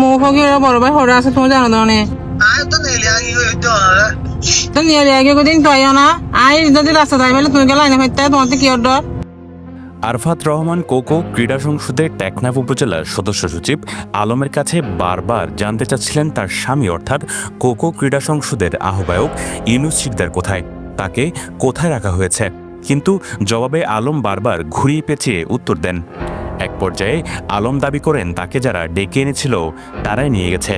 মুখে বড় ভাই হরে আছে তুমি জানো দনে তো নিয়ে আগে কোদিন তৈও না আই যদি রাস্তা যাই বলে তুমি গেলে আইনে হইতে তোমার কি অর্ডার। আরফাত রহমান কোকো ক্রীড়া সংসদের টেকনাফ উপজেলার সদস্য সচিব আলমের কাছে বারবার জানতে চাচ্ছিলেন তার স্বামী অর্থাৎ কোকো ক্রীড়া সংসদের আহ্বায়ক ইউনুস শিকদার কোথায়, তাকে কোথায় রাখা হয়েছে, কিন্তু জবাবে আলম বারবার ঘুরিয়ে পেঁচিয়ে উত্তর দেন। এক পর্যায়ে আলম দাবি করেন তাকে যারা ডেকে এনেছিল তারাই নিয়ে গেছে।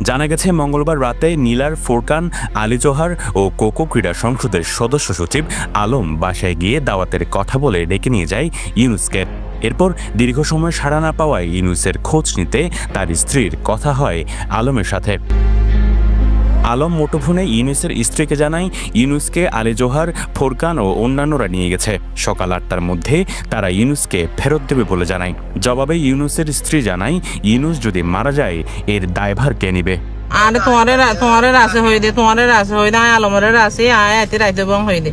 জানা গেছে মঙ্গলবার রাতে নীলার, ফোরকান, আলী জোহার ও কোকো ক্রীড়া সংসদের সদস্য সচিব আলম বাসায় গিয়ে দাওয়াতের কথা বলে ডেকে নিয়ে যায় ইউনুসকে। এরপর দীর্ঘ সময় সাড়া না পাওয়ায় ইউনুসের খোঁজ নিতে তার স্ত্রীর কথা হয় আলমের সাথে। আলম মুঠোফোনে ইউনুসের স্ত্রীকে জানায় ইউনুসকে আলী জোহার, ফোরকান ও অন্যান্যরা নিয়ে গেছে। সকাল ৮টার মধ্যে তারা ইউনুসকে ফেরত দেবে বলে জানায়। জবাবে ইউনুসের স্ত্রী জানায় ইউনুস যদি মারা যায় এর দায়ভার কে নিবে। আরে তোমার রাসে হয়ে দে, তোমার রাসে হয়ে দে, আলমের রাসে আয় এতে রাইতে বং হয়ে দে।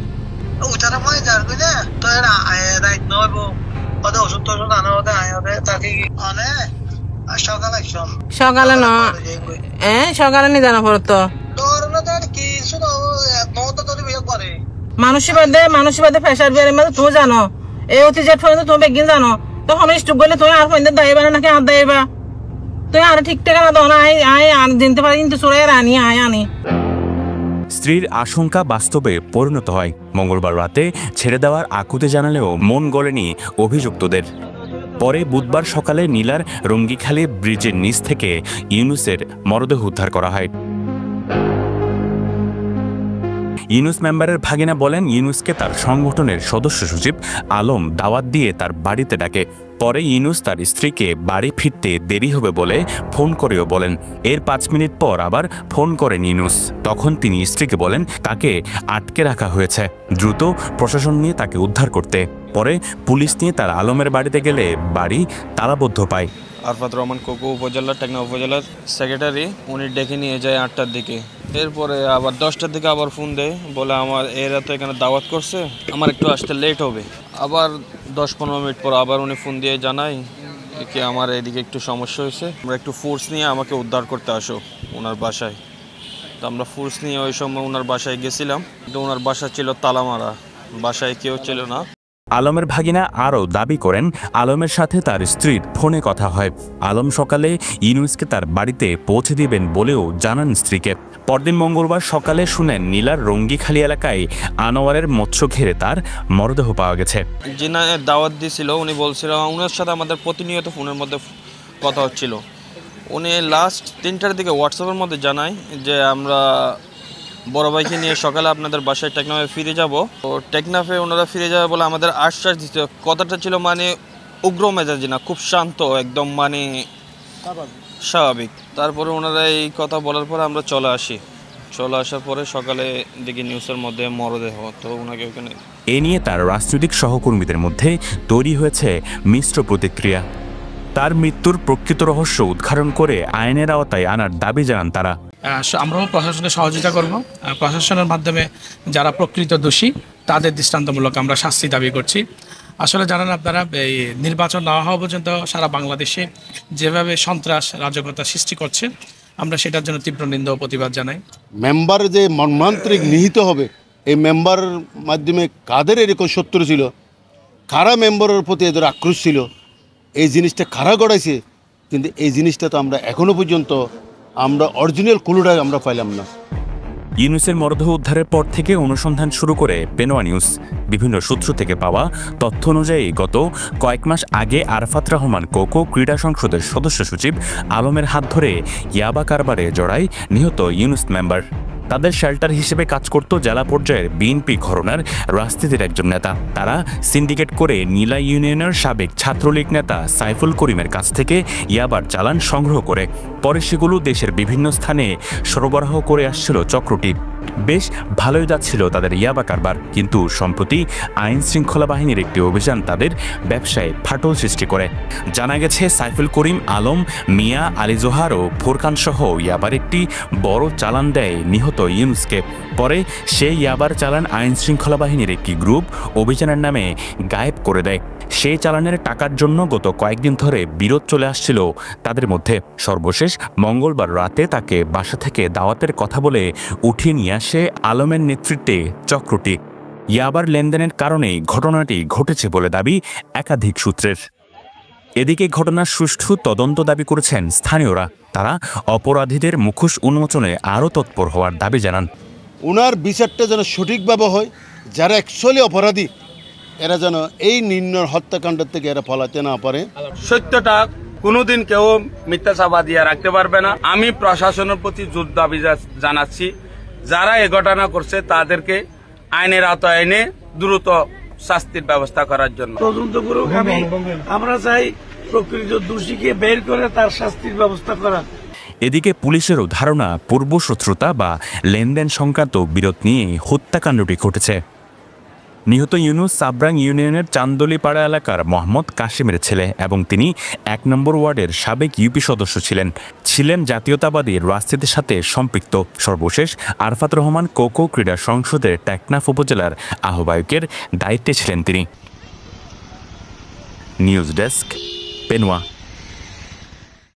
সকালে ন সকালে নি জানা পড়তো মানুষই বাদে ফেসার বেড়ে মানে তুমি জানো এই অতি জেট পর্যন্ত তুমি বেগিন জানো তখন স্টুক গেলে তুমি আর পর্যন্ত দাইবা না নাকি হাত দাইবা তুই আর ঠিক ঠিকানা দাও না আয় জানতে পারি কিন্তু চোরে আনি আনি। স্ত্রীর আশঙ্কা বাস্তবে পরিণত হয়। মঙ্গলবার রাতে ছেড়ে দেওয়ার আকুতি জানালেও মন গলেনি অভিযুক্তদের। পরে বুধবার সকালে নীলার রঙ্গিখালী ব্রিজের নিচ থেকে ইউনুসের মরদেহ উদ্ধার করা হয়। ইউনুস মেম্বারের ভাগিনা বলেন ইউনুসকে তার সংগঠনের সদস্য সচিব আলম দাওয়াত দিয়ে তার বাড়িতে ডাকে। পরে ইউনুস তার স্ত্রীকে বাড়ি ফিরতে দেরি হবে বলে ফোন করেও বলেন। এর ৫ মিনিট পর আবার ফোন করেন ইউনুস। তখন তিনি স্ত্রীকে বলেন তাকে আটকে রাখা হয়েছে, দ্রুত প্রশাসন নিয়ে তাকে উদ্ধার করতে। পরে পুলিশ নিয়ে তার আলমের বাড়িতে গেলে বাড়ি তালাবদ্ধ পায়। আরফাত রহমান কোকো উপজেলার টেকনাফ উপজেলার সেক্রেটারি উনি ডেকে নিয়ে যায় ৮টার দিকে। এরপরে আবার 10টার দিকে আবার ফোন দেয়, বলে আমার এরা তো এখানে দাওয়াত করছে, আমার একটু আসতে লেট হবে। আবার ১০-১৫ মিনিট পর আবার উনি ফোন দিয়ে জানায় কি আমার এদিকে একটু সমস্যা হয়েছে, আমরা একটু ফোর্স নিয়ে আমাকে উদ্ধার করতে আসো ওনার বাসায়। তো আমরা ফোর্স নিয়ে ওই সময় ওনার বাসায় গেছিলাম, কিন্তু ওনার বাসা ছিল তালামারা, বাসায় কেউ ছিল না। আলমের ভাগিনা আরও দাবি করেন আলমের সাথে তার স্ত্রীর ফোনে কথা হয়। আলম সকালে ইউনুসকে তার বাড়িতে পৌঁছে দিবেন বলেও জানান স্ত্রীকে। পরদিন মঙ্গলবার সকালে শুনেন নীলার রঙ্গিখালী এলাকায় আনোয়ারের মৎস্য ঘেরে তার মরদেহ পাওয়া গেছে। যিনি দাওয়াত দিয়েছিল উনি বলছিল ওনার সাথে আমাদের প্রতিনিয়ত ফোনের মধ্যে কথা হচ্ছিল। উনি লাস্ট ৩টার দিকে হোয়াটসঅ্যাপের মধ্যে জানায় যে আমরা বড় ভাইকে নিয়ে সকালে আপনাদের বাসায় টেকনাফে ফিরে যাব। তো টেকনাফে ওনারা ফিরে যাবে বলে আমাদের আশ্বাস দিচ্ছে। কথাটা ছিল মানে উগ্র মেজাজি না, খুব শান্ত, একদম মানে স্বাভাবিক। তারপরে ওনারা এই কথা বলার পরে আমরা চলে আসার পরে সকালে দেখি নিউজের মধ্যে মরদেহ, তো ওনাকে ওখানে। এ নিয়ে তার রাজনৈতিক সহকর্মীদের মধ্যে তৈরি হয়েছে মিশ্র প্রতিক্রিয়া। তার মৃত্যুর প্রকৃত রহস্য উদ্ঘাটন করে আইনের আওতায় আনার দাবি জানান তারা। আমরাও প্রশাসনকে সহযোগিতা করব। প্রশাসনের মাধ্যমে যারা প্রকৃত দোষী তাদের দৃষ্টান্তমূলক আমরা শাস্তি দাবি করছি। আসলে জানেন আপনারা, এই নির্বাচন না হওয়া পর্যন্ত সারা বাংলাদেশে যেভাবে সন্ত্রাস রাজকতা সৃষ্টি করছে, আমরা সেটার জন্য তীব্র নিন্দা ও প্রতিবাদ জানাই। মেম্বার যে মর্মান্তিক নিহিত হবে, এই মেম্বারের মাধ্যমে কাদের এরকম শত্রু ছিল, কারা মেম্বারের প্রতি এদের আক্রোশ ছিল, এই জিনিসটা কারা গড়াইছে, কিন্তু এই জিনিসটা তো আমরা এখনো পর্যন্ত আমরা অরিজিনাল ক্লুটা আমরা পাইলাম না। ইউনুসের মরদেহ উদ্ধারের পর থেকে অনুসন্ধান শুরু করে পেনোয়া নিউজ। বিভিন্ন সূত্র থেকে পাওয়া তথ্য অনুযায়ী গত কয়েক মাস আগে আরফাত রহমান কোকো ক্রীড়া সংসদের সদস্য সচিব আলমের হাত ধরে ইয়াবা কারবারে জড়ায় নিহত ইউনুস মেম্বার। তাদের শেল্টার হিসেবে কাজ করত জেলা পর্যায়ের বিএনপি ঘরানার রাজনীতির একজন নেতা। তারা সিন্ডিকেট করে নীলা ইউনিয়নের সাবেক ছাত্রলীগ নেতা সাইফুল করিমের কাছ থেকে ইয়াবার চালান সংগ্রহ করে পরে সেগুলো দেশের বিভিন্ন স্থানে সরবরাহ করে আসছিল চক্রটি। বেশ ভালোই যাচ্ছিল তাদের ইয়াবা কারবার, কিন্তু সম্প্রতি আইন শৃঙ্খলা বাহিনীর একটি অভিযান তাদের ব্যবসায় ফাটল সৃষ্টি করে। জানা গেছে সাইফুল করিম, আলম, মিয়া, আলী জোহার ও ফোরকান সহ ইয়াবার একটি বড় চালান দেয় নিহত ইউনুসকে। পরে সেই ইয়াবার চালান আইন শৃঙ্খলা বাহিনীর একটি গ্রুপ অভিযানের নামে গায়েব করে দেয়। সেই চালানের টাকার জন্য গত কয়েকদিন ধরে বিরোধ চলে আসছিল তাদের মধ্যে। সর্বশেষ মঙ্গলবার রাতে তাকে বাসা থেকে দাওয়াতের কথা বলে উঠিয়ে নিয়ে আসে আলমের নেতৃত্বে চক্রটি। ইয়াবার লেনদেনের কারণেই ঘটনাটি ঘটেছে বলে দাবি একাধিক সূত্রের। এদিকে ঘটনার সুষ্ঠু তদন্ত দাবি করেছেন স্থানীয়রা। তারা অপরাধীদের মুখোশ উন্মোচনে আরও তৎপর হওয়ার দাবি জানান। ওনার বিচারটা যেন সঠিকভাবে হয়, যারা অ্যাকচুয়ালি অপরাধী এরা যেন এই নির্ণয় হত্যাকাণ্ডের থেকে এরা পলাতে না পারে। সত্যটা কোনোদিন কেউ মিথ্যা চাপা দিয়ে রাখতে পারবে না। আমি প্রশাসনের প্রতি জোর দাবি জানাচ্ছি, যারা এ ঘটনা করছে তাদেরকে আইনের আওতায় এনে দ্রুত শাস্তির ব্যবস্থা করার জন্য তদন্ত করুক। আমরা চাই প্রকৃত দোষীকে বের করে তার শাস্তির ব্যবস্থা করা। এদিকে পুলিশেরও ধারণা পূর্বশত্রুতা বা লেনদেন সংক্রান্ত বিরোধ নিয়ে হত্যাকাণ্ডটি ঘটেছে। নিহত ইউনুস সাবরাং ইউনিয়নের চান্দলিপাড়া এলাকার মোহাম্মদ কাশিমের ছেলে এবং তিনি ১ নম্বর ওয়ার্ডের সাবেক ইউপি সদস্য ছিলেন জাতীয়তাবাদী রাজনীতির সাথে সম্পৃক্ত। সর্বশেষ আরফাত রহমান কোকো ক্রীড়া সংসদের টেকনাফ উপজেলার আহ্বায়কের দায়িত্বে ছিলেন তিনি। News desk, পেনওয়া।